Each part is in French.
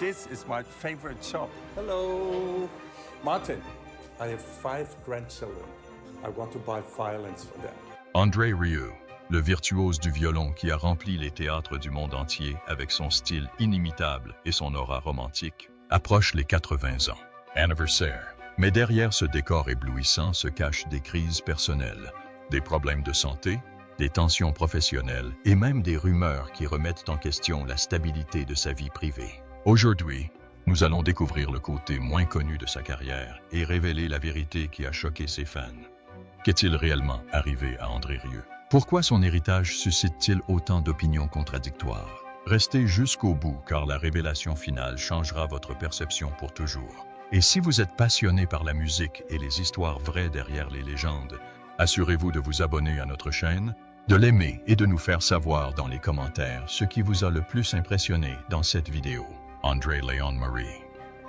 this is my favorite shop. Hello. Martin, I have 5 grandchildren. I want to buy violins for them. André Rieu, le virtuose du violon qui a rempli les théâtres du monde entier avec son style inimitable et son aura romantique, approche les 80 ans. Anniversaire. Mais derrière ce décor éblouissant se cachent des crises personnelles, des problèmes de santé, des tensions professionnelles et même des rumeurs qui remettent en question la stabilité de sa vie privée. Aujourd'hui, nous allons découvrir le côté moins connu de sa carrière et révéler la vérité qui a choqué ses fans. Qu'est-il réellement arrivé à André Rieu? Pourquoi son héritage suscite-t-il autant d'opinions contradictoires? Restez jusqu'au bout car la révélation finale changera votre perception pour toujours. Et si vous êtes passionné par la musique et les histoires vraies derrière les légendes, assurez-vous de vous abonner à notre chaîne, de l'aimer et de nous faire savoir dans les commentaires ce qui vous a le plus impressionné dans cette vidéo. André Léon Marie.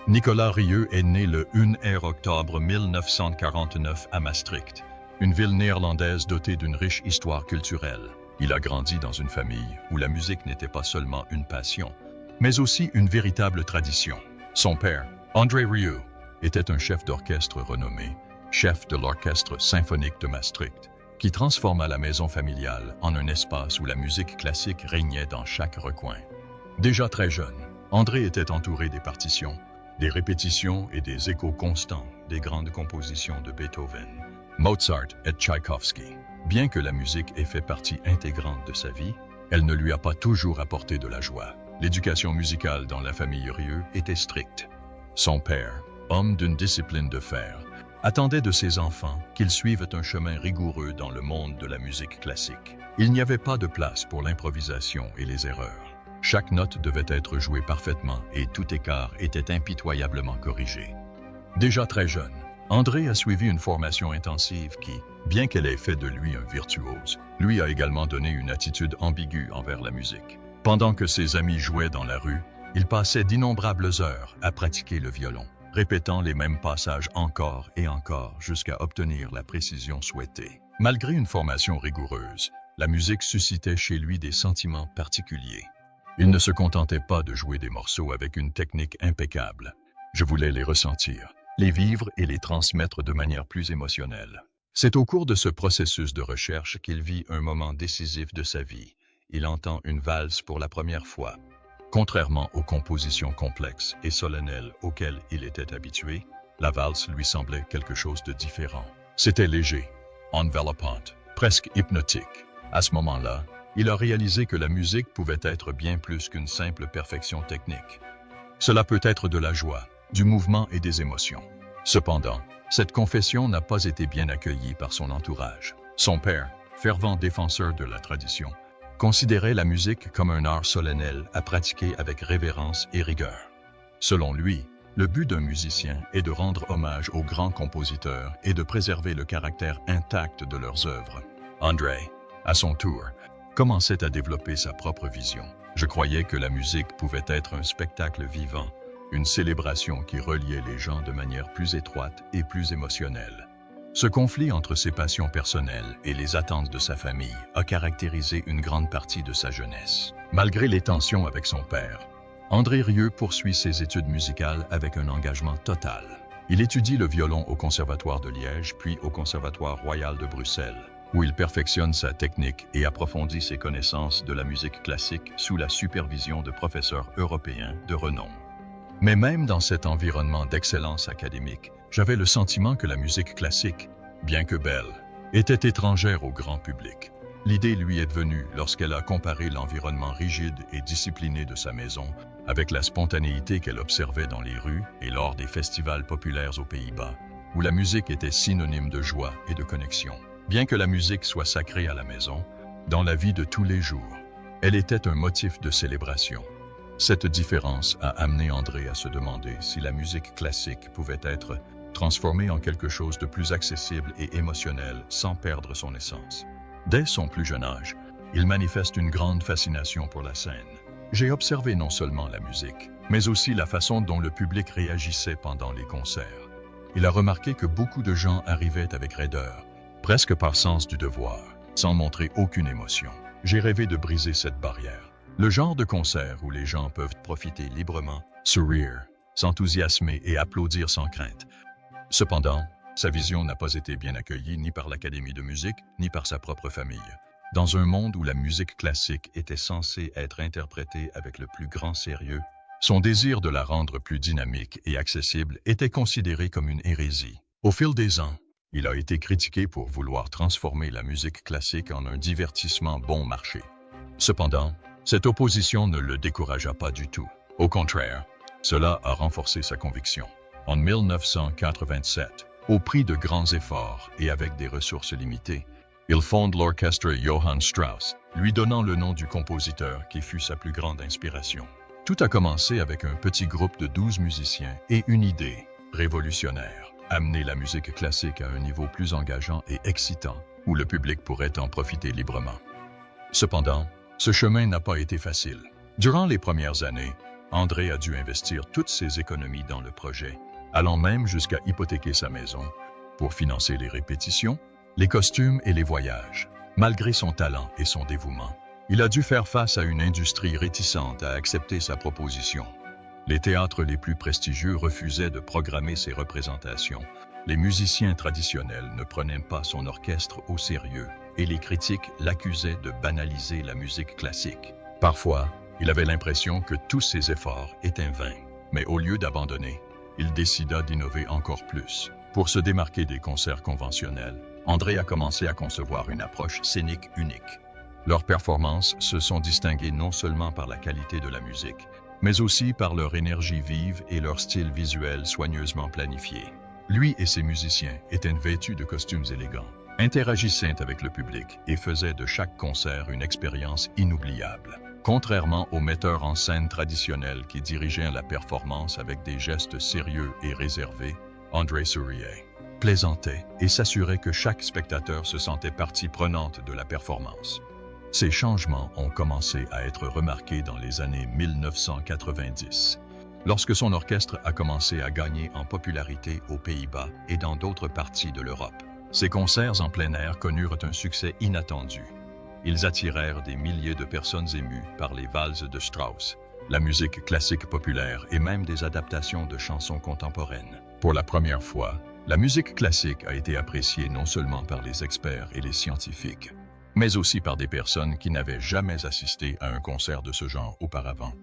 Nicolas Rieu est né le 1er octobre 1949 à Maastricht, une ville néerlandaise dotée d'une riche histoire culturelle. Il a grandi dans une famille où la musique n'était pas seulement une passion, mais aussi une véritable tradition. Son père, André Rieu, était un chef d'orchestre renommé, chef de l'Orchestre symphonique de Maastricht, qui transforma la maison familiale en un espace où la musique classique régnait dans chaque recoin. Déjà très jeune, André était entouré des partitions, des répétitions et des échos constants des grandes compositions de Beethoven, Mozart et Tchaïkovski. Bien que la musique ait fait partie intégrante de sa vie, elle ne lui a pas toujours apporté de la joie. L'éducation musicale dans la famille Rieu était stricte. Son père, homme d'une discipline de fer, attendait de ses enfants qu'ils suivent un chemin rigoureux dans le monde de la musique classique. Il n'y avait pas de place pour l'improvisation et les erreurs. Chaque note devait être jouée parfaitement et tout écart était impitoyablement corrigé. Déjà très jeune, André a suivi une formation intensive qui, bien qu'elle ait fait de lui un virtuose, lui a également donné une attitude ambiguë envers la musique. Pendant que ses amis jouaient dans la rue, il passait d'innombrables heures à pratiquer le violon, répétant les mêmes passages encore et encore jusqu'à obtenir la précision souhaitée. Malgré une formation rigoureuse, la musique suscitait chez lui des sentiments particuliers. Il ne se contentait pas de jouer des morceaux avec une technique impeccable. Je voulais les ressentir, les vivre et les transmettre de manière plus émotionnelle. C'est au cours de ce processus de recherche qu'il vit un moment décisif de sa vie. Il entend une valse pour la première fois. Contrairement aux compositions complexes et solennelles auxquelles il était habitué, la valse lui semblait quelque chose de différent. C'était léger, enveloppant, presque hypnotique. À ce moment-là, il a réalisé que la musique pouvait être bien plus qu'une simple perfection technique. Cela peut être de la joie, du mouvement et des émotions. Cependant, cette confession n'a pas été bien accueillie par son entourage. Son père, fervent défenseur de la tradition, considérait la musique comme un art solennel à pratiquer avec révérence et rigueur. Selon lui, le but d'un musicien est de rendre hommage aux grands compositeurs et de préserver le caractère intact de leurs œuvres. André, à son tour, commençait à développer sa propre vision. Je croyais que la musique pouvait être un spectacle vivant, une célébration qui reliait les gens de manière plus étroite et plus émotionnelle. Ce conflit entre ses passions personnelles et les attentes de sa famille a caractérisé une grande partie de sa jeunesse. Malgré les tensions avec son père, André Rieu poursuit ses études musicales avec un engagement total. Il étudie le violon au Conservatoire de Liège puis au Conservatoire royal de Bruxelles, où il perfectionne sa technique et approfondit ses connaissances de la musique classique sous la supervision de professeurs européens de renom. Mais même dans cet environnement d'excellence académique, j'avais le sentiment que la musique classique, bien que belle, était étrangère au grand public. L'idée lui est venue lorsqu'elle a comparé l'environnement rigide et discipliné de sa maison avec la spontanéité qu'elle observait dans les rues et lors des festivals populaires aux Pays-Bas, où la musique était synonyme de joie et de connexion. Bien que la musique soit sacrée à la maison, dans la vie de tous les jours, elle était un motif de célébration. Cette différence a amené André à se demander si la musique classique pouvait être transformée en quelque chose de plus accessible et émotionnel sans perdre son essence. Dès son plus jeune âge, il manifeste une grande fascination pour la scène. J'ai observé non seulement la musique, mais aussi la façon dont le public réagissait pendant les concerts. Il a remarqué que beaucoup de gens arrivaient avec raideur, presque par sens du devoir, sans montrer aucune émotion. J'ai rêvé de briser cette barrière. Le genre de concert où les gens peuvent profiter librement, sourire, s'enthousiasmer et applaudir sans crainte. Cependant, sa vision n'a pas été bien accueillie ni par l'Académie de musique, ni par sa propre famille. Dans un monde où la musique classique était censée être interprétée avec le plus grand sérieux, son désir de la rendre plus dynamique et accessible était considéré comme une hérésie. Au fil des ans, il a été critiqué pour vouloir transformer la musique classique en un divertissement bon marché. Cependant, cette opposition ne le découragea pas du tout. Au contraire, cela a renforcé sa conviction. En 1987, au prix de grands efforts et avec des ressources limitées, il fonde l'orchestre Johann Strauss, lui donnant le nom du compositeur qui fut sa plus grande inspiration. Tout a commencé avec un petit groupe de 12 musiciens et une idée révolutionnaire: amener la musique classique à un niveau plus engageant et excitant, où le public pourrait en profiter librement. Cependant, ce chemin n'a pas été facile. Durant les premières années, André a dû investir toutes ses économies dans le projet, allant même jusqu'à hypothéquer sa maison pour financer les répétitions, les costumes et les voyages. Malgré son talent et son dévouement, il a dû faire face à une industrie réticente à accepter sa proposition. Les théâtres les plus prestigieux refusaient de programmer ses représentations. Les musiciens traditionnels ne prenaient pas son orchestre au sérieux et les critiques l'accusaient de banaliser la musique classique. Parfois, il avait l'impression que tous ses efforts étaient vains. Mais au lieu d'abandonner, il décida d'innover encore plus. Pour se démarquer des concerts conventionnels, André a commencé à concevoir une approche scénique unique. Leurs performances se sont distinguées non seulement par la qualité de la musique, mais aussi par leur énergie vive et leur style visuel soigneusement planifié. Lui et ses musiciens étaient vêtus de costumes élégants, interagissaient avec le public et faisaient de chaque concert une expérience inoubliable. Contrairement aux metteurs en scène traditionnels qui dirigeaient la performance avec des gestes sérieux et réservés, André souriait, plaisantait et s'assurait que chaque spectateur se sentait partie prenante de la performance. Ces changements ont commencé à être remarqués dans les années 1990, lorsque son orchestre a commencé à gagner en popularité aux Pays-Bas et dans d'autres parties de l'Europe. Ces concerts en plein air connurent un succès inattendu. Ils attirèrent des milliers de personnes émues par les valses de Strauss, la musique classique populaire et même des adaptations de chansons contemporaines. Pour la première fois, la musique classique a été appréciée non seulement par les experts et les scientifiques, mais aussi par des personnes qui n'avaient jamais assisté à un concert de ce genre auparavant.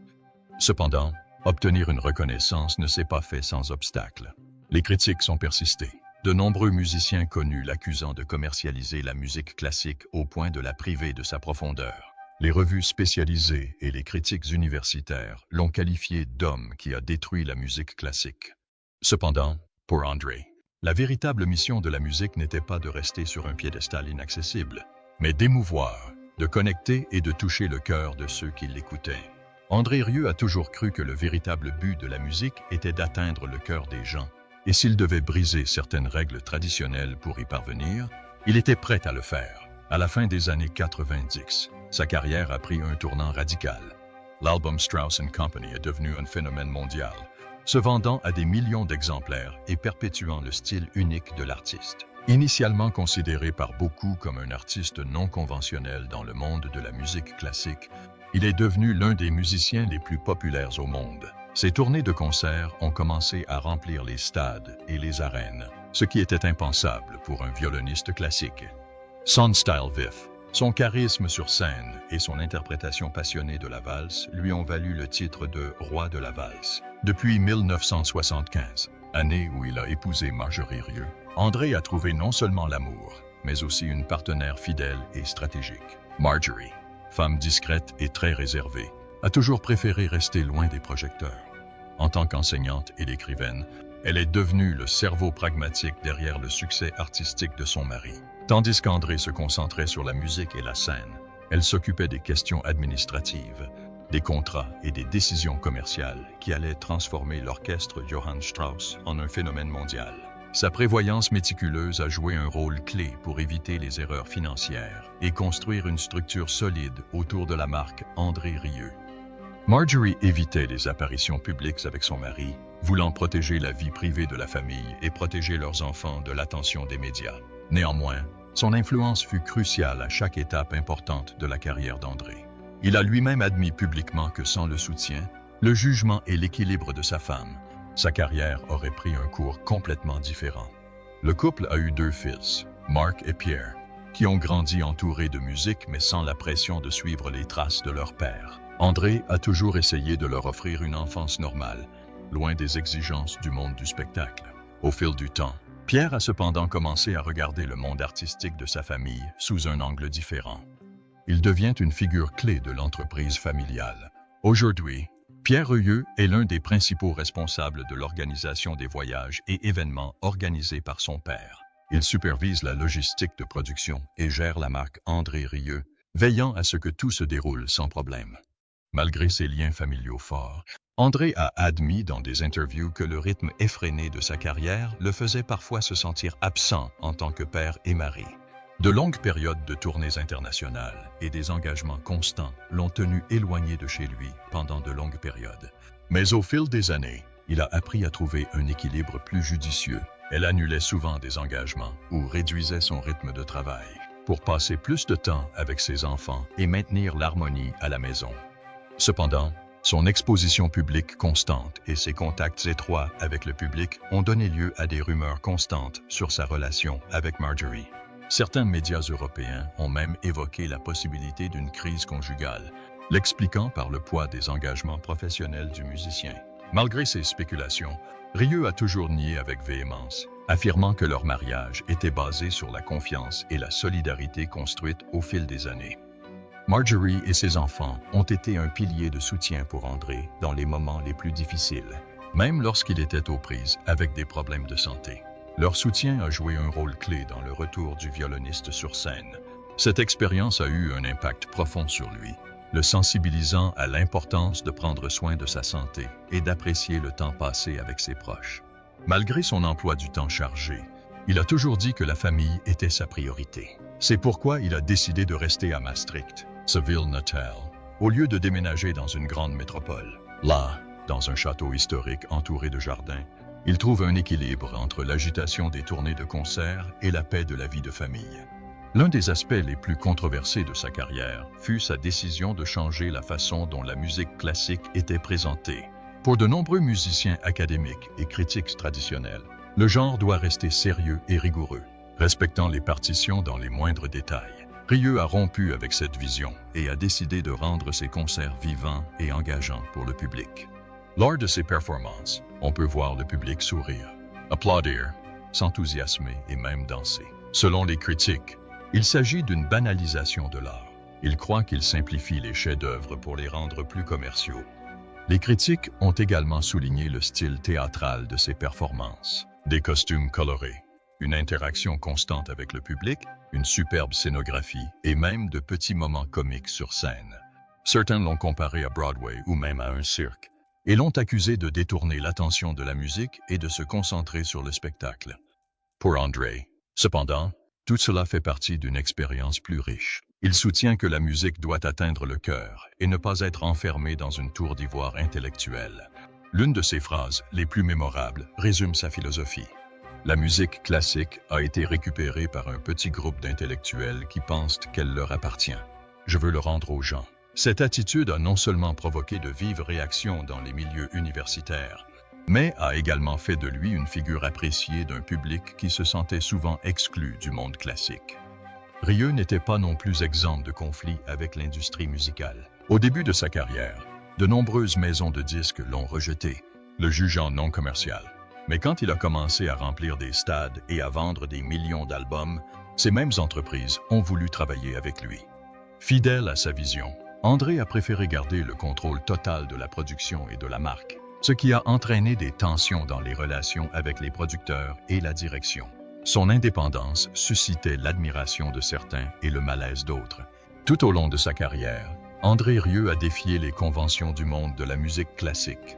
Cependant, obtenir une reconnaissance ne s'est pas fait sans obstacle. Les critiques sont persistées. De nombreux musiciens connus l'accusant de commercialiser la musique classique au point de la priver de sa profondeur. Les revues spécialisées et les critiques universitaires l'ont qualifié d'homme qui a détruit la musique classique. Cependant, pour André, la véritable mission de la musique n'était pas de rester sur un piédestal inaccessible, mais d'émouvoir, de connecter et de toucher le cœur de ceux qui l'écoutaient. André Rieu a toujours cru que le véritable but de la musique était d'atteindre le cœur des gens, et s'il devait briser certaines règles traditionnelles pour y parvenir, il était prêt à le faire. À la fin des années 90, sa carrière a pris un tournant radical. L'album Strauss & Company est devenu un phénomène mondial, se vendant à des millions d'exemplaires et perpétuant le style unique de l'artiste. Initialement considéré par beaucoup comme un artiste non conventionnel dans le monde de la musique classique, il est devenu l'un des musiciens les plus populaires au monde. Ses tournées de concerts ont commencé à remplir les stades et les arènes, ce qui était impensable pour un violoniste classique. Son style vif, son charisme sur scène et son interprétation passionnée de la valse lui ont valu le titre de roi de la valse. Depuis 1975, année où il a épousé Marjorie Rieu, André a trouvé non seulement l'amour, mais aussi une partenaire fidèle et stratégique. Marjorie, femme discrète et très réservée, a toujours préféré rester loin des projecteurs. En tant qu'enseignante et écrivaine, elle est devenue le cerveau pragmatique derrière le succès artistique de son mari. Tandis qu'André se concentrait sur la musique et la scène, elle s'occupait des questions administratives, des contrats et des décisions commerciales qui allaient transformer l'orchestre Johann Strauss en un phénomène mondial. Sa prévoyance méticuleuse a joué un rôle clé pour éviter les erreurs financières et construire une structure solide autour de la marque André Rieu. Marjorie évitait les apparitions publiques avec son mari, voulant protéger la vie privée de la famille et protéger leurs enfants de l'attention des médias. Néanmoins, son influence fut cruciale à chaque étape importante de la carrière d'André. Il a lui-même admis publiquement que sans le soutien, le jugement et l'équilibre de sa femme, sa carrière aurait pris un cours complètement différent. Le couple a eu 2 fils, Mark et Pierre, qui ont grandi entourés de musique mais sans la pression de suivre les traces de leur père. André a toujours essayé de leur offrir une enfance normale, loin des exigences du monde du spectacle. Au fil du temps, Pierre a cependant commencé à regarder le monde artistique de sa famille sous un angle différent. Il devient une figure clé de l'entreprise familiale. Aujourd'hui, Pierre Rieu est l'un des principaux responsables de l'organisation des voyages et événements organisés par son père. Il supervise la logistique de production et gère la marque André Rieu, veillant à ce que tout se déroule sans problème. Malgré ses liens familiaux forts, André a admis dans des interviews que le rythme effréné de sa carrière le faisait parfois se sentir absent en tant que père et mari. De longues périodes de tournées internationales et des engagements constants l'ont tenu éloigné de chez lui pendant de longues périodes. Mais au fil des années, il a appris à trouver un équilibre plus judicieux. Elle annulait souvent des engagements ou réduisait son rythme de travail pour passer plus de temps avec ses enfants et maintenir l'harmonie à la maison. Cependant, son exposition publique constante et ses contacts étroits avec le public ont donné lieu à des rumeurs constantes sur sa relation avec Marjorie. Certains médias européens ont même évoqué la possibilité d'une crise conjugale, l'expliquant par le poids des engagements professionnels du musicien. Malgré ces spéculations, Rieu a toujours nié avec véhémence, affirmant que leur mariage était basé sur la confiance et la solidarité construite au fil des années. Marjorie et ses enfants ont été un pilier de soutien pour André dans les moments les plus difficiles, même lorsqu'il était aux prises avec des problèmes de santé. Leur soutien a joué un rôle clé dans le retour du violoniste sur scène. Cette expérience a eu un impact profond sur lui, le sensibilisant à l'importance de prendre soin de sa santé et d'apprécier le temps passé avec ses proches. Malgré son emploi du temps chargé, il a toujours dit que la famille était sa priorité. C'est pourquoi il a décidé de rester à Maastricht, sa ville natale, au lieu de déménager dans une grande métropole. Là, dans un château historique entouré de jardins, il trouve un équilibre entre l'agitation des tournées de concerts et la paix de la vie de famille. L'un des aspects les plus controversés de sa carrière fut sa décision de changer la façon dont la musique classique était présentée. Pour de nombreux musiciens académiques et critiques traditionnels, le genre doit rester sérieux et rigoureux, respectant les partitions dans les moindres détails. Rieu a rompu avec cette vision et a décidé de rendre ses concerts vivants et engageants pour le public. Lors de ses performances, on peut voir le public sourire, applaudir, s'enthousiasmer et même danser. Selon les critiques, il s'agit d'une banalisation de l'art. Ils croient qu'il simplifie les chefs-d'œuvre pour les rendre plus commerciaux. Les critiques ont également souligné le style théâtral de ses performances. Des costumes colorés, une interaction constante avec le public, une superbe scénographie et même de petits moments comiques sur scène. Certains l'ont comparé à Broadway ou même à un cirque, et l'ont accusé de détourner l'attention de la musique et de se concentrer sur le spectacle. Pour André, cependant, tout cela fait partie d'une expérience plus riche. Il soutient que la musique doit atteindre le cœur et ne pas être enfermée dans une tour d'ivoire intellectuelle. L'une de ses phrases les plus mémorables résume sa philosophie. La musique classique a été récupérée par un petit groupe d'intellectuels qui pensent qu'elle leur appartient. Je veux le rendre aux gens. Cette attitude a non seulement provoqué de vives réactions dans les milieux universitaires, mais a également fait de lui une figure appréciée d'un public qui se sentait souvent exclu du monde classique. Rieu n'était pas non plus exempt de conflits avec l'industrie musicale. Au début de sa carrière, de nombreuses maisons de disques l'ont rejeté, le jugeant non commercial. Mais quand il a commencé à remplir des stades et à vendre des millions d'albums, ces mêmes entreprises ont voulu travailler avec lui. Fidèle à sa vision, André a préféré garder le contrôle total de la production et de la marque, ce qui a entraîné des tensions dans les relations avec les producteurs et la direction. Son indépendance suscitait l'admiration de certains et le malaise d'autres. Tout au long de sa carrière, André Rieu a défié les conventions du monde de la musique classique.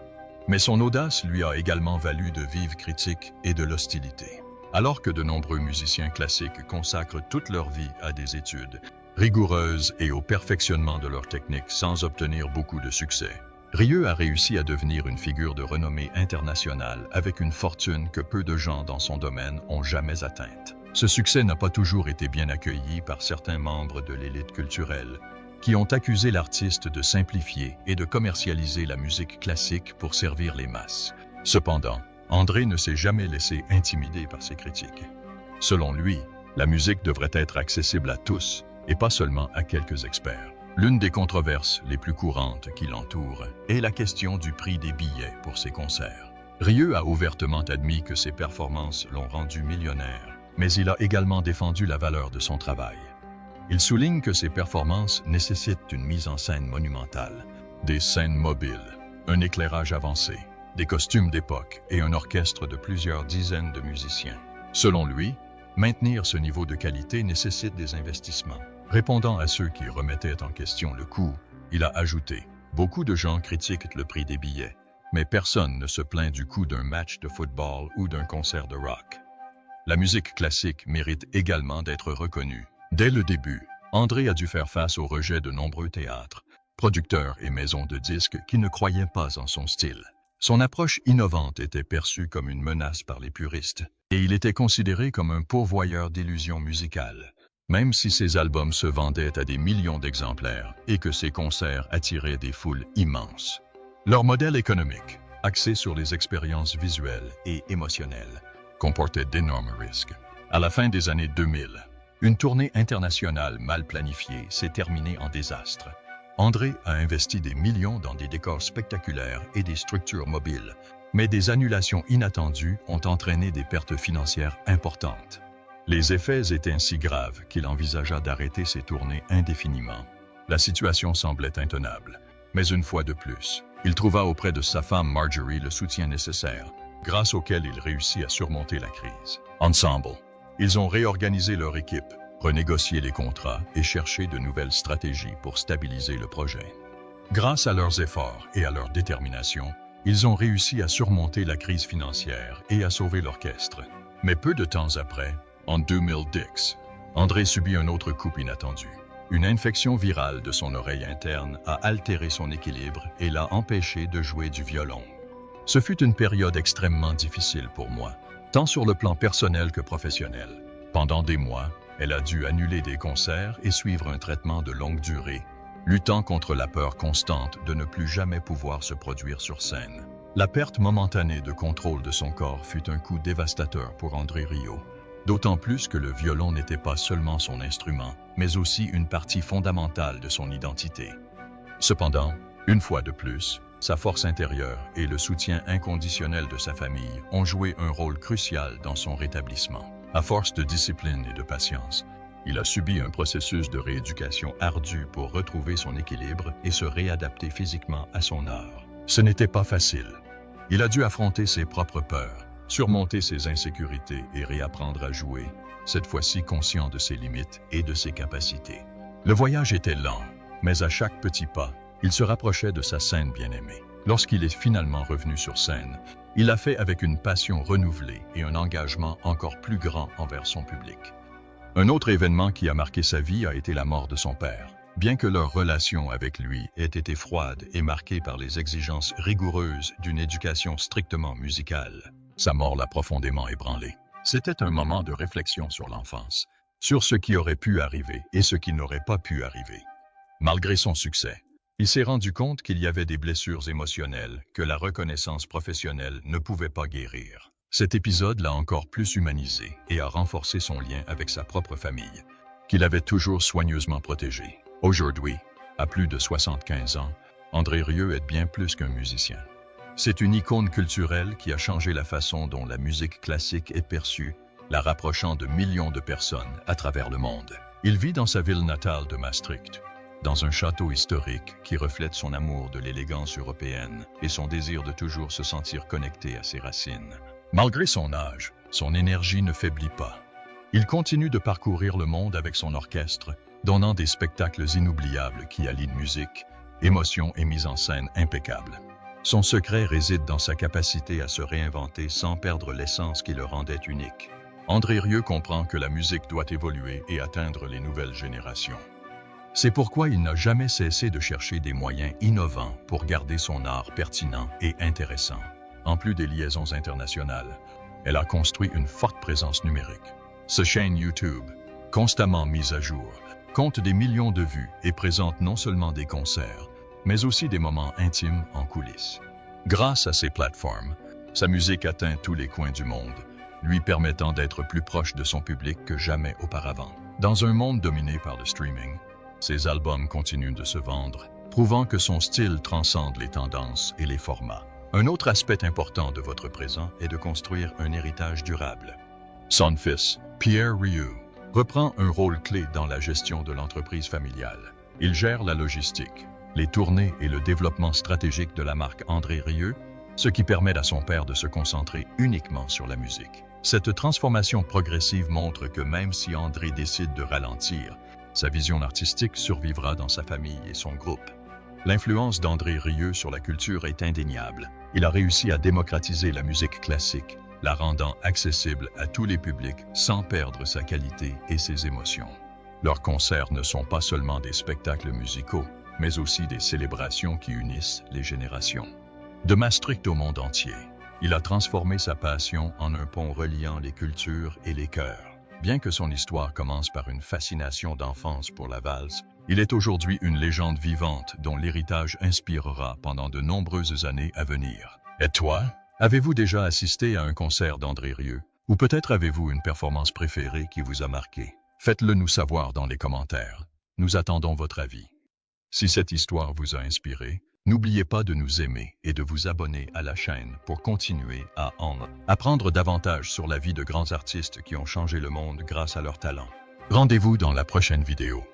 Mais son audace lui a également valu de vives critiques et de l'hostilité. Alors que de nombreux musiciens classiques consacrent toute leur vie à des études rigoureuses et au perfectionnement de leur technique sans obtenir beaucoup de succès, Rieu a réussi à devenir une figure de renommée internationale avec une fortune que peu de gens dans son domaine ont jamais atteinte. Ce succès n'a pas toujours été bien accueilli par certains membres de l'élite culturelle, qui ont accusé l'artiste de simplifier et de commercialiser la musique classique pour servir les masses. Cependant, André ne s'est jamais laissé intimider par ces critiques. Selon lui, la musique devrait être accessible à tous et pas seulement à quelques experts. L'une des controverses les plus courantes qui l'entourent est la question du prix des billets pour ses concerts. Rieu a ouvertement admis que ses performances l'ont rendu millionnaire, mais il a également défendu la valeur de son travail. Il souligne que ses performances nécessitent une mise en scène monumentale, des scènes mobiles, un éclairage avancé, des costumes d'époque et un orchestre de plusieurs dizaines de musiciens. Selon lui, maintenir ce niveau de qualité nécessite des investissements. Répondant à ceux qui remettaient en question le coût, il a ajouté « Beaucoup de gens critiquent le prix des billets, mais personne ne se plaint du coût d'un match de football ou d'un concert de rock. » La musique classique mérite également d'être reconnue. Dès le début, André a dû faire face au rejet de nombreux théâtres, producteurs et maisons de disques qui ne croyaient pas en son style. Son approche innovante était perçue comme une menace par les puristes, et il était considéré comme un pourvoyeur d'illusions musicales. Même si ses albums se vendaient à des millions d'exemplaires et que ses concerts attiraient des foules immenses. Leur modèle économique, axé sur les expériences visuelles et émotionnelles, comportait d'énormes risques. À la fin des années 2000, une tournée internationale mal planifiée s'est terminée en désastre. André a investi des millions dans des décors spectaculaires et des structures mobiles, mais des annulations inattendues ont entraîné des pertes financières importantes. Les effets étaient ainsi graves qu'il envisagea d'arrêter ses tournées indéfiniment. La situation semblait intenable, mais une fois de plus, il trouva auprès de sa femme Marjorie le soutien nécessaire, grâce auquel il réussit à surmonter la crise. Ensemble, ils ont réorganisé leur équipe, renégocié les contrats et cherché de nouvelles stratégies pour stabiliser le projet. Grâce à leurs efforts et à leur détermination, ils ont réussi à surmonter la crise financière et à sauver l'orchestre. Mais peu de temps après, en 2010, André subit un autre coup inattendu. Une infection virale de son oreille interne a altéré son équilibre et l'a empêché de jouer du violon. Ce fut une période extrêmement difficile pour moi, tant sur le plan personnel que professionnel. Pendant des mois, elle a dû annuler des concerts et suivre un traitement de longue durée, luttant contre la peur constante de ne plus jamais pouvoir se produire sur scène. La perte momentanée de contrôle de son corps fut un coup dévastateur pour André Rieu. D'autant plus que le violon n'était pas seulement son instrument, mais aussi une partie fondamentale de son identité. Cependant, une fois de plus, sa force intérieure et le soutien inconditionnel de sa famille ont joué un rôle crucial dans son rétablissement. À force de discipline et de patience, il a subi un processus de rééducation ardu pour retrouver son équilibre et se réadapter physiquement à son art. Ce n'était pas facile. Il a dû affronter ses propres peurs, surmonter ses insécurités et réapprendre à jouer, cette fois-ci conscient de ses limites et de ses capacités. Le voyage était lent, mais à chaque petit pas, il se rapprochait de sa scène bien-aimée. Lorsqu'il est finalement revenu sur scène, il l'a fait avec une passion renouvelée et un engagement encore plus grand envers son public. Un autre événement qui a marqué sa vie a été la mort de son père. Bien que leur relation avec lui ait été froide et marquée par les exigences rigoureuses d'une éducation strictement musicale, sa mort l'a profondément ébranlé. C'était un moment de réflexion sur l'enfance, sur ce qui aurait pu arriver et ce qui n'aurait pas pu arriver. Malgré son succès, il s'est rendu compte qu'il y avait des blessures émotionnelles que la reconnaissance professionnelle ne pouvait pas guérir. Cet épisode l'a encore plus humanisé et a renforcé son lien avec sa propre famille, qu'il avait toujours soigneusement protégée. Aujourd'hui, à plus de 75 ans, André Rieu est bien plus qu'un musicien. C'est une icône culturelle qui a changé la façon dont la musique classique est perçue, la rapprochant de millions de personnes à travers le monde. Il vit dans sa ville natale de Maastricht, dans un château historique qui reflète son amour de l'élégance européenne et son désir de toujours se sentir connecté à ses racines. Malgré son âge, son énergie ne faiblit pas. Il continue de parcourir le monde avec son orchestre, donnant des spectacles inoubliables qui allient musique, émotion et mise en scène impeccable. Son secret réside dans sa capacité à se réinventer sans perdre l'essence qui le rendait unique. André Rieu comprend que la musique doit évoluer et atteindre les nouvelles générations. C'est pourquoi il n'a jamais cessé de chercher des moyens innovants pour garder son art pertinent et intéressant. En plus des liaisons internationales, elle a construit une forte présence numérique. Sa chaîne YouTube, constamment mise à jour, compte des millions de vues et présente non seulement des concerts, mais aussi des moments intimes en coulisses. Grâce à ces plateformes, sa musique atteint tous les coins du monde, lui permettant d'être plus proche de son public que jamais auparavant. Dans un monde dominé par le streaming, ses albums continuent de se vendre, prouvant que son style transcende les tendances et les formats. Un autre aspect important de votre présent est de construire un héritage durable. Son fils, Pierre Rieu, reprend un rôle clé dans la gestion de l'entreprise familiale. Il gère la logistique, les tournées et le développement stratégique de la marque André Rieu, ce qui permet à son père de se concentrer uniquement sur la musique. Cette transformation progressive montre que même si André décide de ralentir, sa vision artistique survivra dans sa famille et son groupe. L'influence d'André Rieu sur la culture est indéniable. Il a réussi à démocratiser la musique classique, la rendant accessible à tous les publics sans perdre sa qualité et ses émotions. Leurs concerts ne sont pas seulement des spectacles musicaux, mais aussi des célébrations qui unissent les générations. De Maastricht au monde entier, il a transformé sa passion en un pont reliant les cultures et les cœurs. Bien que son histoire commence par une fascination d'enfance pour la valse, il est aujourd'hui une légende vivante dont l'héritage inspirera pendant de nombreuses années à venir. Et toi, avez-vous déjà assisté à un concert d'André Rieu? Ou peut-être avez-vous une performance préférée qui vous a marqué? Faites-le nous savoir dans les commentaires. Nous attendons votre avis. Si cette histoire vous a inspiré, n'oubliez pas de nous aimer et de vous abonner à la chaîne pour continuer à apprendre davantage sur la vie de grands artistes qui ont changé le monde grâce à leur talent. Rendez-vous dans la prochaine vidéo.